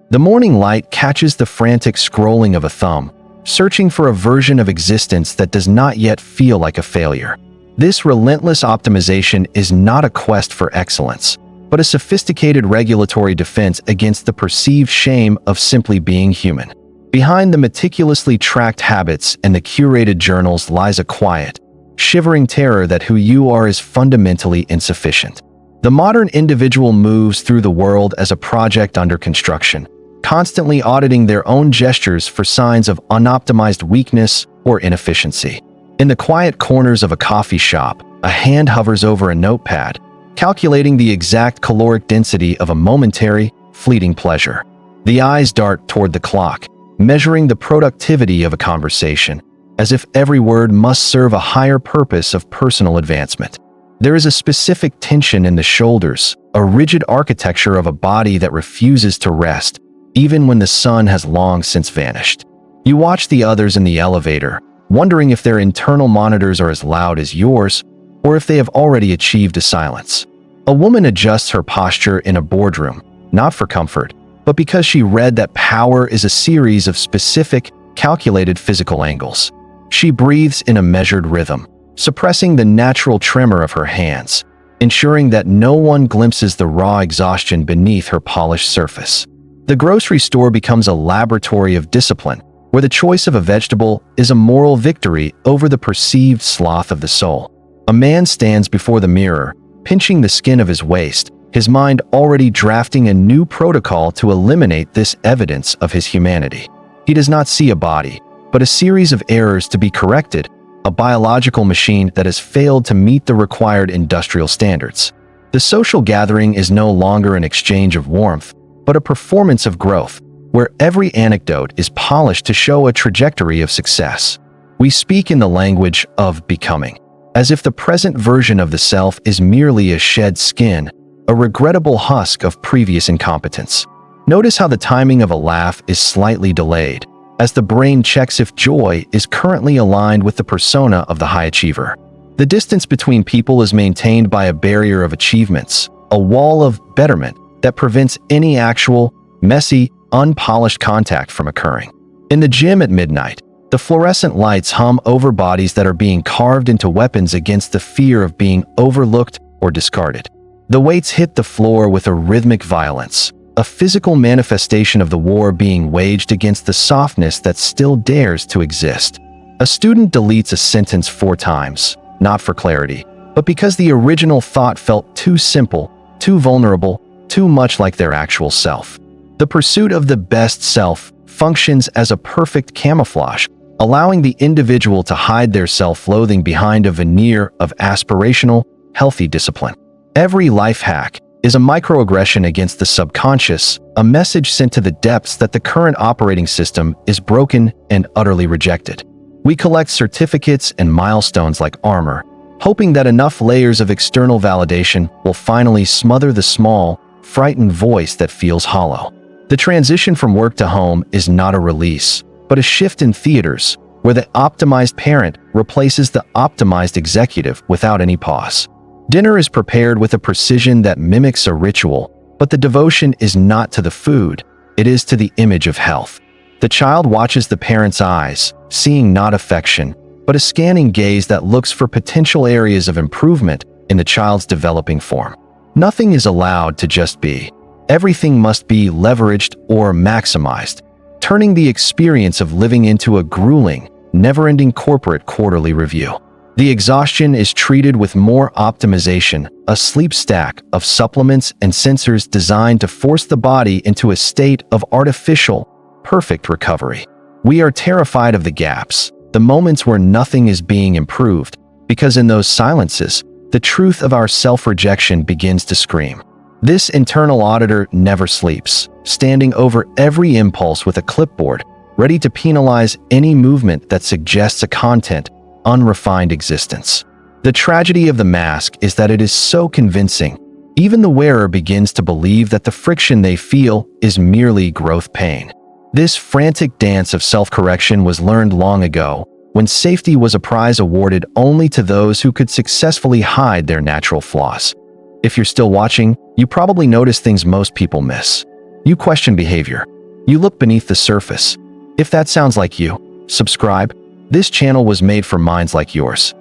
The morning light catches the frantic scrolling of a thumb, searching for a version of existence that does not yet feel like a failure. This relentless optimization is not a quest for excellence, but a sophisticated regulatory defense against the perceived shame of simply being human. Behind the meticulously tracked habits and the curated journals lies a quiet, shivering terror that who you are is fundamentally insufficient. The modern individual moves through the world as a project under construction, constantly auditing their own gestures for signs of unoptimized weakness or inefficiency. In the quiet corners of a coffee shop, a hand hovers over a notepad, calculating the exact caloric density of a momentary, fleeting pleasure. The eyes dart toward the clock, measuring the productivity of a conversation, as if every word must serve a higher purpose of personal advancement. There is a specific tension in the shoulders, a rigid architecture of a body that refuses to rest, even when the sun has long since vanished. You watch the others in the elevator, wondering if their internal monitors are as loud as yours, or if they have already achieved a silence. A woman adjusts her posture in a boardroom, not for comfort, but because she read that power is a series of specific, calculated physical angles. She breathes in a measured rhythm, suppressing the natural tremor of her hands, ensuring that no one glimpses the raw exhaustion beneath her polished surface. The grocery store becomes a laboratory of discipline, where the choice of a vegetable is a moral victory over the perceived sloth of the soul. A man stands before the mirror, pinching the skin of his waist, his mind already drafting a new protocol to eliminate this evidence of his humanity. He does not see a body, but a series of errors to be corrected, a biological machine that has failed to meet the required industrial standards. The social gathering is no longer an exchange of warmth, but a performance of growth, where every anecdote is polished to show a trajectory of success. We speak in the language of becoming, as if the present version of the self is merely a shed skin, a regrettable husk of previous incompetence. Notice how the timing of a laugh is slightly delayed, as the brain checks if joy is currently aligned with the persona of the high achiever. The distance between people is maintained by a barrier of achievements, a wall of betterment that prevents any actual, messy, unpolished contact from occurring. In the gym at midnight, the fluorescent lights hum over bodies that are being carved into weapons against the fear of being overlooked or discarded. The weights hit the floor with a rhythmic violence, a physical manifestation of the war being waged against the softness that still dares to exist. A student deletes a sentence 4 times, not for clarity, but because the original thought felt too simple, too vulnerable, too much like their actual self. The pursuit of the best self functions as a perfect camouflage, allowing the individual to hide their self-loathing behind a veneer of aspirational, healthy discipline. Every life hack is a microaggression against the subconscious, a message sent to the depths that the current operating system is broken and utterly rejected. We collect certificates and milestones like armor, hoping that enough layers of external validation will finally smother the small, frightened voice that feels hollow. The transition from work to home is not a release, but a shift in theaters, where the optimized parent replaces the optimized executive without any pause. Dinner is prepared with a precision that mimics a ritual, but the devotion is not to the food, it is to the image of health. The child watches the parent's eyes, seeing not affection, but a scanning gaze that looks for potential areas of improvement in the child's developing form. Nothing is allowed to just be. Everything must be leveraged or maximized, turning the experience of living into a grueling, never-ending corporate quarterly review. The exhaustion is treated with more optimization, a sleep stack of supplements and sensors designed to force the body into a state of artificial, perfect recovery. We are terrified of the gaps, the moments where nothing is being improved, because in those silences, the truth of our self-rejection begins to scream. This internal auditor never sleeps, standing over every impulse with a clipboard, ready to penalize any movement that suggests a content, unrefined existence. The tragedy of the mask is that it is so convincing, even the wearer begins to believe that the friction they feel is merely growth pain. This frantic dance of self-correction was learned long ago, when safety was a prize awarded only to those who could successfully hide their natural flaws. If you're still watching, you probably notice things most people miss. You question behavior, You look beneath the surface. If that sounds like you, subscribe. This channel was made for minds like yours.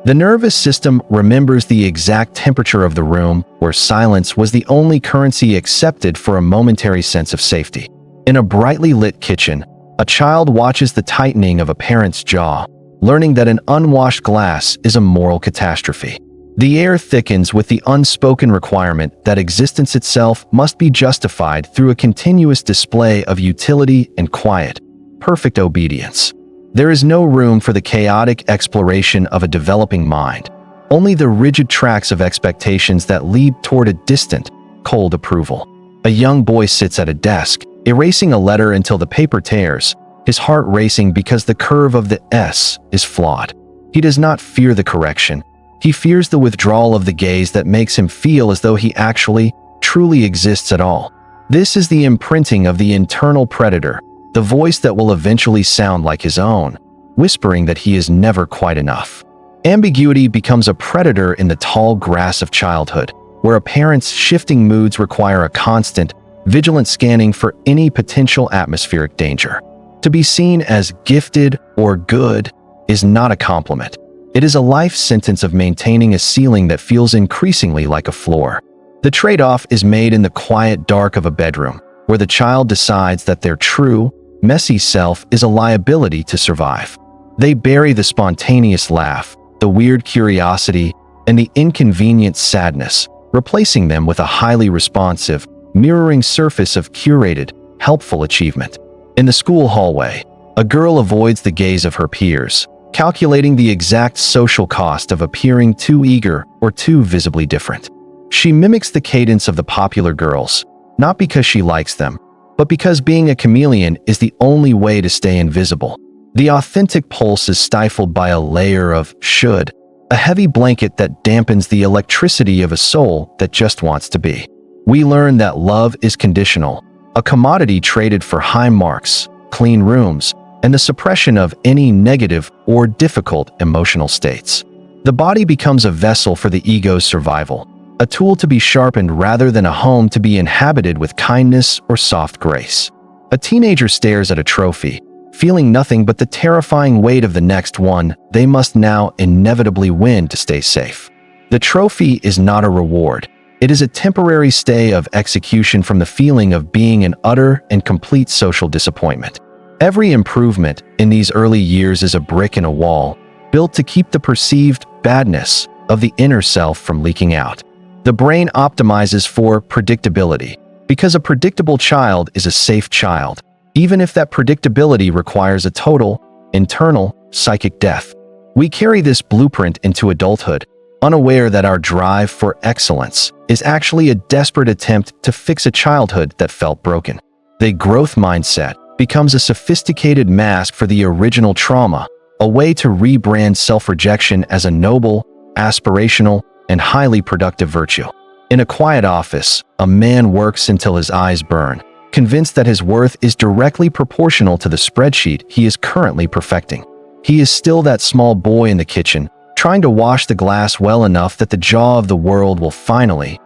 The nervous system remembers the exact temperature of the room where silence was the only currency accepted for a momentary sense of safety. In a brightly lit kitchen, a child watches the tightening of a parent's jaw, learning that an unwashed glass is a moral catastrophe. The air thickens with the unspoken requirement that existence itself must be justified through a continuous display of utility and quiet, perfect obedience. There is no room for the chaotic exploration of a developing mind, only the rigid tracks of expectations that lead toward a distant, cold approval. A young boy sits at a desk, erasing a letter until the paper tears, his heart racing because the curve of the S is flawed. He does not fear the correction. He fears the withdrawal of the gaze that makes him feel as though he actually, truly exists at all. This is the imprinting of the internal predator, the voice that will eventually sound like his own, whispering that he is never quite enough. Ambiguity becomes a predator in the tall grass of childhood, where a parent's shifting moods require a constant, vigilant scanning for any potential atmospheric danger. To be seen as gifted or good is not a compliment. It is a life sentence of maintaining a ceiling that feels increasingly like a floor. The trade-off is made in the quiet dark of a bedroom, where the child decides that their true, messy self is a liability to survive. They bury the spontaneous laugh, the weird curiosity, and the inconvenient sadness, replacing them with a highly responsive, mirroring surface of curated, helpful achievement. In the school hallway, a girl avoids the gaze of her peers, calculating the exact social cost of appearing too eager or too visibly different. She mimics the cadence of the popular girls, not because she likes them, but because being a chameleon is the only way to stay invisible. The authentic pulse is stifled by a layer of should, a heavy blanket that dampens the electricity of a soul that just wants to be. We learn that love is conditional, a commodity traded for high marks, clean rooms, and the suppression of any negative or difficult emotional states. The body becomes a vessel for the ego's survival, a tool to be sharpened rather than a home to be inhabited with kindness or soft grace. A teenager stares at a trophy, feeling nothing but the terrifying weight of the next one they must now inevitably win to stay safe. The trophy is not a reward. It is a temporary stay of execution from the feeling of being an utter and complete social disappointment. Every improvement in these early years is a brick in a wall, built to keep the perceived badness of the inner self from leaking out. The brain optimizes for predictability, because a predictable child is a safe child, even if that predictability requires a total, internal, psychic death. We carry this blueprint into adulthood, unaware that our drive for excellence is actually a desperate attempt to fix a childhood that felt broken. The growth mindset becomes a sophisticated mask for the original trauma, a way to rebrand self-rejection as a noble, aspirational, and highly productive virtue. In a quiet office, a man works until his eyes burn, convinced that his worth is directly proportional to the spreadsheet he is currently perfecting. He is still that small boy in the kitchen, trying to wash the glass well enough that the jaw of the world will finally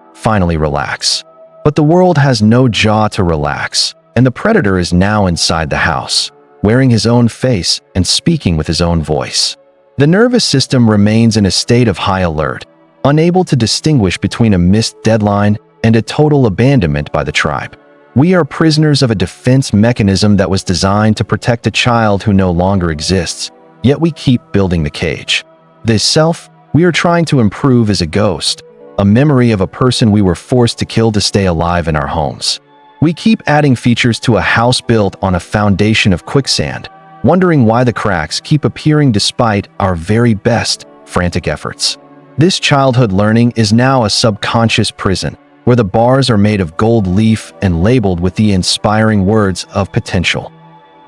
relax. But the world has no jaw to relax, and the predator is now inside the house, wearing his own face and speaking with his own voice. The nervous system remains in a state of high alert, unable to distinguish between a missed deadline and a total abandonment by the tribe. We are prisoners of a defense mechanism that was designed to protect a child who no longer exists, yet we keep building the cage. This self we are trying to improve is a ghost, a memory of a person we were forced to kill to stay alive in our homes. We keep adding features to a house built on a foundation of quicksand, wondering why the cracks keep appearing despite our very best, frantic efforts. This childhood learning is now a subconscious prison, where the bars are made of gold leaf and labeled with the inspiring words of potential.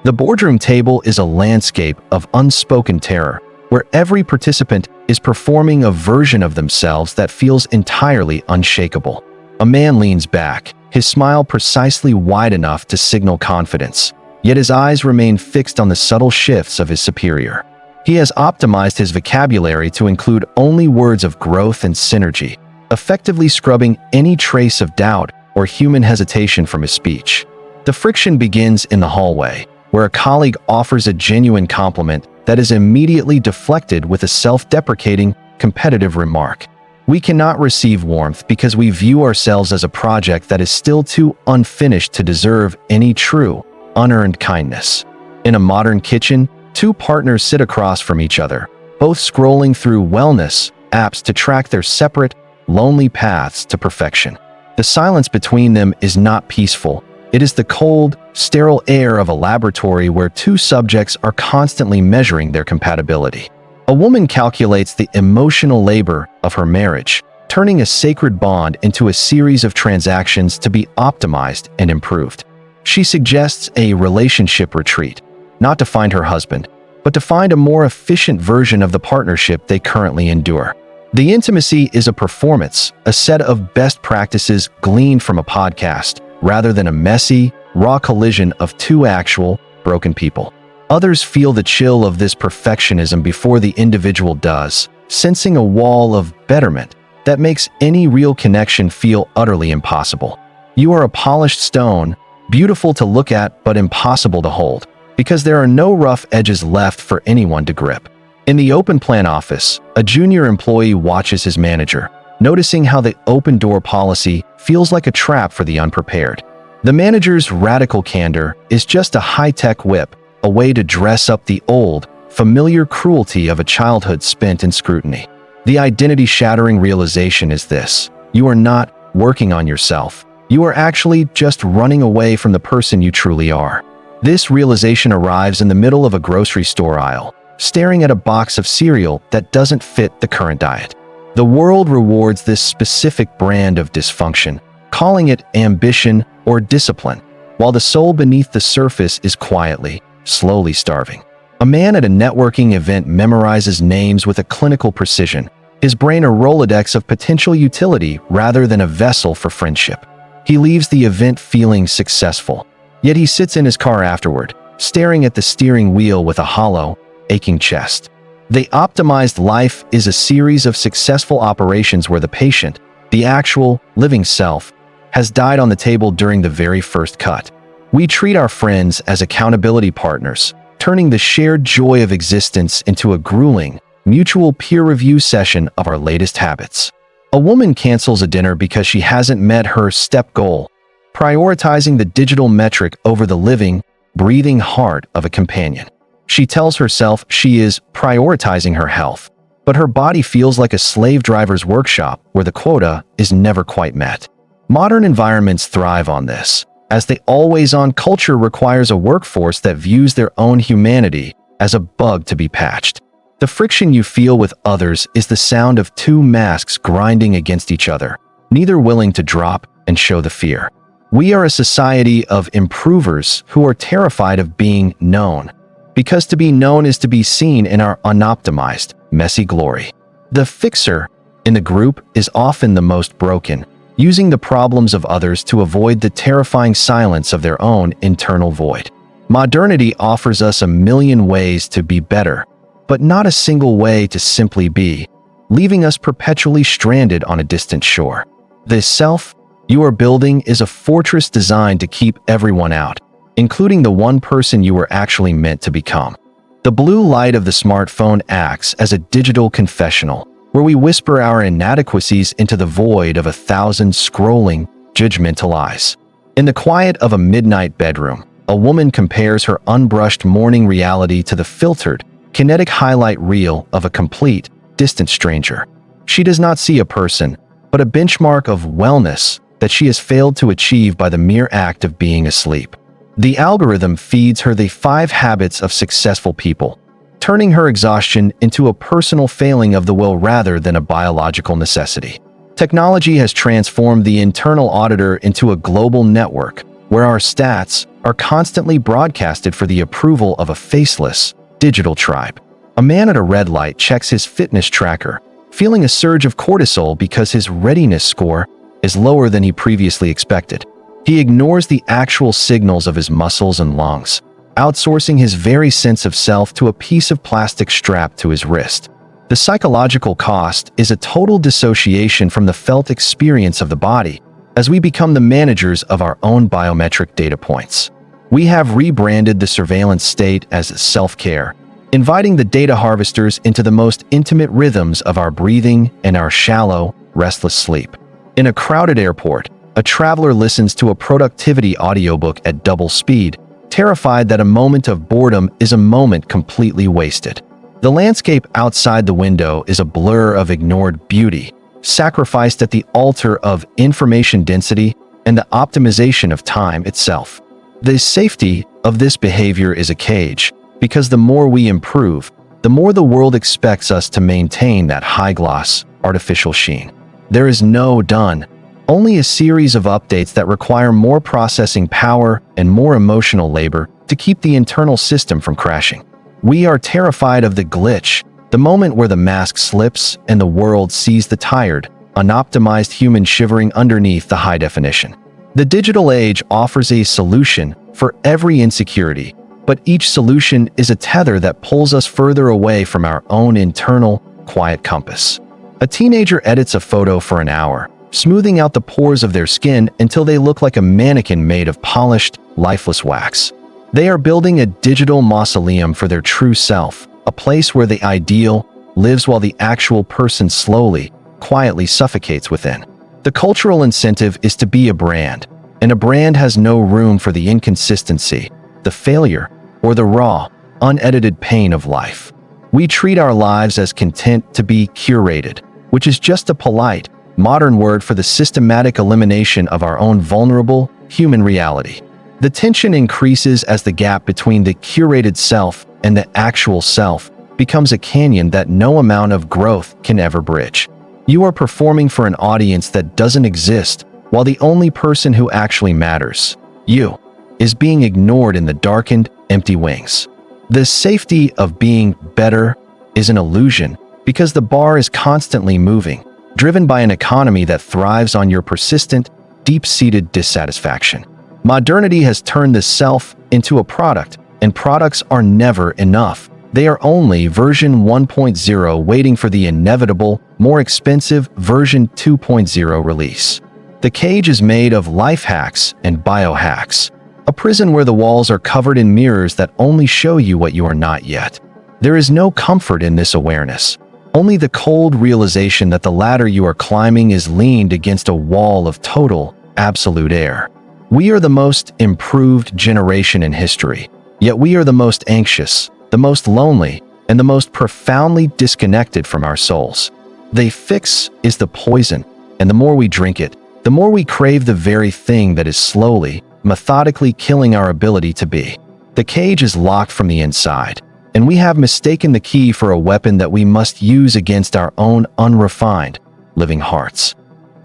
The boardroom table is a landscape of unspoken terror, where every participant is performing a version of themselves that feels entirely unshakable. A man leans back, his smile precisely wide enough to signal confidence, yet his eyes remain fixed on the subtle shifts of his superior. He has optimized his vocabulary to include only words of growth and synergy, effectively scrubbing any trace of doubt or human hesitation from his speech. The friction begins in the hallway, where a colleague offers a genuine compliment that is immediately deflected with a self-deprecating, competitive remark. We cannot receive warmth because we view ourselves as a project that is still too unfinished to deserve any true, unearned kindness. In a modern kitchen, two partners sit across from each other, both scrolling through wellness apps to track their separate, lonely paths to perfection. The silence between them is not peaceful. It is the cold, sterile air of a laboratory where two subjects are constantly measuring their compatibility. A woman calculates the emotional labor of her marriage, turning a sacred bond into a series of transactions to be optimized and improved. She suggests a relationship retreat, not to find her husband, but to find a more efficient version of the partnership they currently endure. The intimacy is a performance, a set of best practices gleaned from a podcast, rather than a messy, raw collision of two actual, broken people. Others feel the chill of this perfectionism before the individual does, sensing a wall of betterment that makes any real connection feel utterly impossible. You are a polished stone, beautiful to look at but impossible to hold, because there are no rough edges left for anyone to grip. In the open plan office, a junior employee watches his manager, noticing how the open door policy feels like a trap for the unprepared. The manager's radical candor is just a high-tech whip, a way to dress up the old, familiar cruelty of a childhood spent in scrutiny. The identity-shattering realization is this: you are not working on yourself. You are actually just running away from the person you truly are. This realization arrives in the middle of a grocery store aisle, staring at a box of cereal that doesn't fit the current diet. The world rewards this specific brand of dysfunction, calling it ambition or discipline, while the soul beneath the surface is quietly, slowly starving. A man at a networking event memorizes names with a clinical precision, his brain a Rolodex of potential utility rather than a vessel for friendship. He leaves the event feeling successful, yet he sits in his car afterward, staring at the steering wheel with a hollow, aching chest. The optimized life is a series of successful operations where the patient, the actual, living self, has died on the table during the very first cut. We treat our friends as accountability partners, turning the shared joy of existence into a grueling, mutual peer review session of our latest habits. A woman cancels a dinner because she hasn't met her step goal, prioritizing the digital metric over the living, breathing heart of a companion. She tells herself she is prioritizing her health, but her body feels like a slave driver's workshop where the quota is never quite met. Modern environments thrive on this, as the always-on culture requires a workforce that views their own humanity as a bug to be patched. The friction you feel with others is the sound of two masks grinding against each other, neither willing to drop and show the fear. We are a society of improvers who are terrified of being known, because to be known is to be seen in our unoptimized, messy glory. The fixer in the group is often the most broken, using the problems of others to avoid the terrifying silence of their own internal void. Modernity offers us a million ways to be better, but not a single way to simply be, leaving us perpetually stranded on a distant shore. The self you are building is a fortress designed to keep everyone out, including the one person you were actually meant to become. The blue light of the smartphone acts as a digital confessional, where we whisper our inadequacies into the void of 1,000 scrolling, judgmental eyes. In the quiet of a midnight bedroom, a woman compares her unbrushed morning reality to the filtered, kinetic highlight reel of a complete, distant stranger. She does not see a person, but a benchmark of wellness that she has failed to achieve by the mere act of being asleep. The algorithm feeds her the 5 habits of successful people, turning her exhaustion into a personal failing of the will rather than a biological necessity. Technology has transformed the internal auditor into a global network, where our stats are constantly broadcasted for the approval of a faceless, digital tribe. A man at a red light checks his fitness tracker, feeling a surge of cortisol because his readiness score is lower than he previously expected. He ignores the actual signals of his muscles and lungs, outsourcing his very sense of self to a piece of plastic strapped to his wrist. The psychological cost is a total dissociation from the felt experience of the body, as we become the managers of our own biometric data points. We have rebranded the surveillance state as self-care, inviting the data harvesters into the most intimate rhythms of our breathing and our shallow, restless sleep. In a crowded airport, a traveler listens to a productivity audiobook at double speed, terrified that a moment of boredom is a moment completely wasted. The landscape outside the window is a blur of ignored beauty, sacrificed at the altar of information density and the optimization of time itself. The safety of this behavior is a cage, because the more we improve, the more the world expects us to maintain that high-gloss, artificial sheen. There is no done, only a series of updates that require more processing power and more emotional labor to keep the internal system from crashing. We are terrified of the glitch, the moment where the mask slips and the world sees the tired, unoptimized human shivering underneath the high definition. The digital age offers a solution for every insecurity, but each solution is a tether that pulls us further away from our own internal, quiet compass. A teenager edits a photo for an hour, smoothing out the pores of their skin until they look like a mannequin made of polished, lifeless wax. They are building a digital mausoleum for their true self, a place where the ideal lives while the actual person slowly, quietly suffocates within. The cultural incentive is to be a brand, and a brand has no room for the inconsistency, the failure, or the raw, unedited pain of life. We treat our lives as content to be curated, which is just a polite, modern word for the systematic elimination of our own vulnerable, human reality. The tension increases as the gap between the curated self and the actual self becomes a canyon that no amount of growth can ever bridge. You are performing for an audience that doesn't exist, while the only person who actually matters, you, is being ignored in the darkened, empty wings. The safety of being better is an illusion because the bar is constantly moving, driven by an economy that thrives on your persistent, deep-seated dissatisfaction. Modernity has turned the self into a product, and products are never enough. They are only version 1.0 waiting for the inevitable, more expensive version 2.0 release. The cage is made of life hacks and biohacks, a prison where the walls are covered in mirrors that only show you what you are not yet. There is no comfort in this awareness, only the cold realization that the ladder you are climbing is leaned against a wall of total, absolute air. We are the most improved generation in history, yet we are the most anxious, the most lonely, and the most profoundly disconnected from our souls. The fix is the poison, and the more we drink it, the more we crave the very thing that is slowly, methodically killing our ability to be. The cage is locked from the inside, and we have mistaken the key for a weapon that we must use against our own unrefined, living hearts.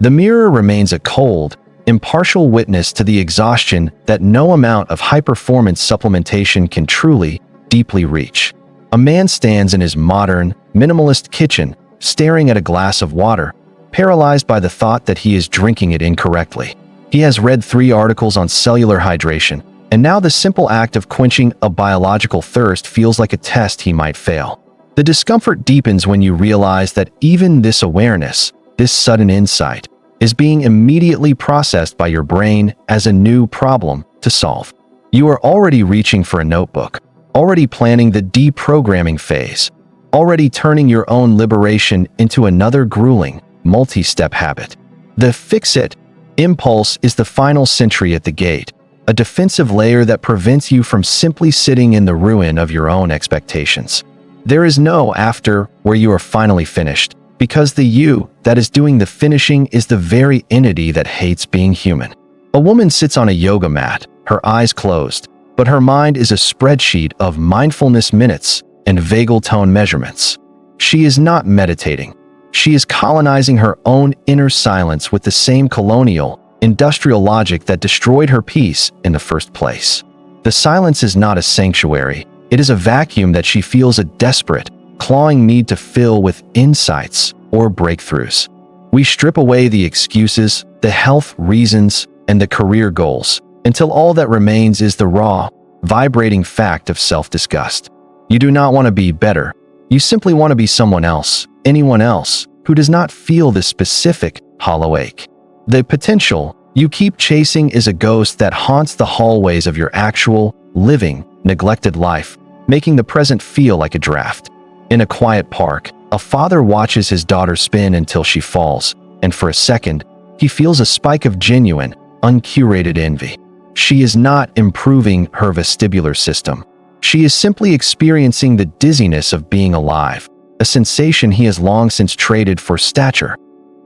The mirror remains a cold, impartial witness to the exhaustion that no amount of high-performance supplementation can truly, deeply reach. A man stands in his modern, minimalist kitchen, staring at a glass of water, paralyzed by the thought that he is drinking it incorrectly. He has read 3 articles on cellular hydration, and now the simple act of quenching a biological thirst feels like a test he might fail. The discomfort deepens when you realize that even this awareness, this sudden insight, is being immediately processed by your brain as a new problem to solve. You are already reaching for a notebook, already planning the deprogramming phase, already turning your own liberation into another grueling, multi-step habit. The fix-it impulse is the final sentry at the gate, a defensive layer that prevents you from simply sitting in the ruin of your own expectations. There is no after where you are finally finished, because the you that is doing the finishing is the very entity that hates being human. A woman sits on a yoga mat, her eyes closed, but her mind is a spreadsheet of mindfulness minutes and vagal tone measurements. She is not meditating. She is colonizing her own inner silence with the same colonial, industrial logic that destroyed her peace in the first place. The silence is not a sanctuary. It is a vacuum that she feels a desperate, clawing need to fill with insights or breakthroughs. We strip away the excuses, the health reasons, and the career goals, until all that remains is the raw, vibrating fact of self-disgust. You do not want to be better. You simply want to be someone else, anyone else, who does not feel this specific, hollow ache. The potential You keep chasing is a ghost that haunts the hallways of your actual, living, neglected life, making the present feel like a draft. In a quiet park, a father watches his daughter spin until she falls, and for a second, he feels a spike of genuine, uncurated envy. She is not improving her vestibular system. She is simply experiencing the dizziness of being alive, a sensation he has long since traded for stature.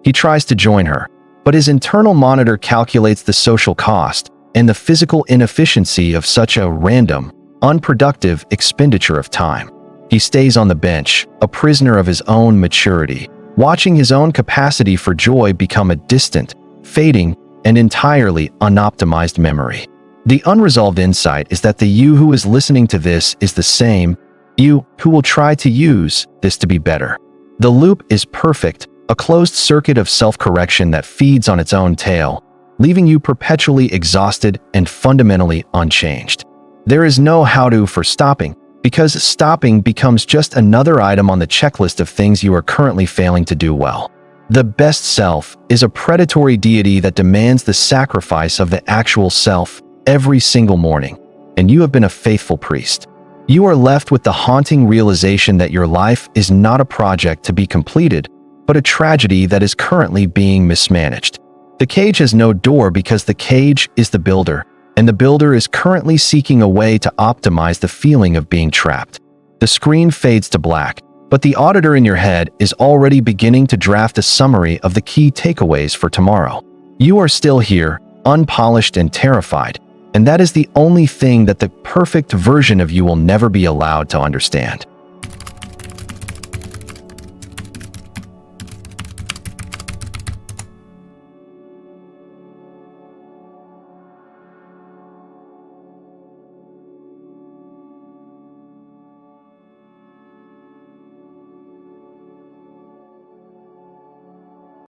He tries to join her, but his internal monitor calculates the social cost and the physical inefficiency of such a random, unproductive expenditure of time. He stays on the bench, a prisoner of his own maturity, watching his own capacity for joy become a distant, fading, and entirely unoptimized memory. The unresolved insight is that the you who is listening to this is the same you who will try to use this to be better. The loop is perfect, a closed circuit of self-correction that feeds on its own tail, leaving you perpetually exhausted and fundamentally unchanged. There is no how-to for stopping, because stopping becomes just another item on the checklist of things you are currently failing to do well. The best self is a predatory deity that demands the sacrifice of the actual self every single morning, and you have been a faithful priest. You are left with the haunting realization that your life is not a project to be completed, but a tragedy that is currently being mismanaged. The cage has no door because the cage is the builder, and the builder is currently seeking a way to optimize the feeling of being trapped. The screen fades to black, but the auditor in your head is already beginning to draft a summary of the key takeaways for tomorrow. You are still here, unpolished and terrified, and that is the only thing that the perfect version of you will never be allowed to understand.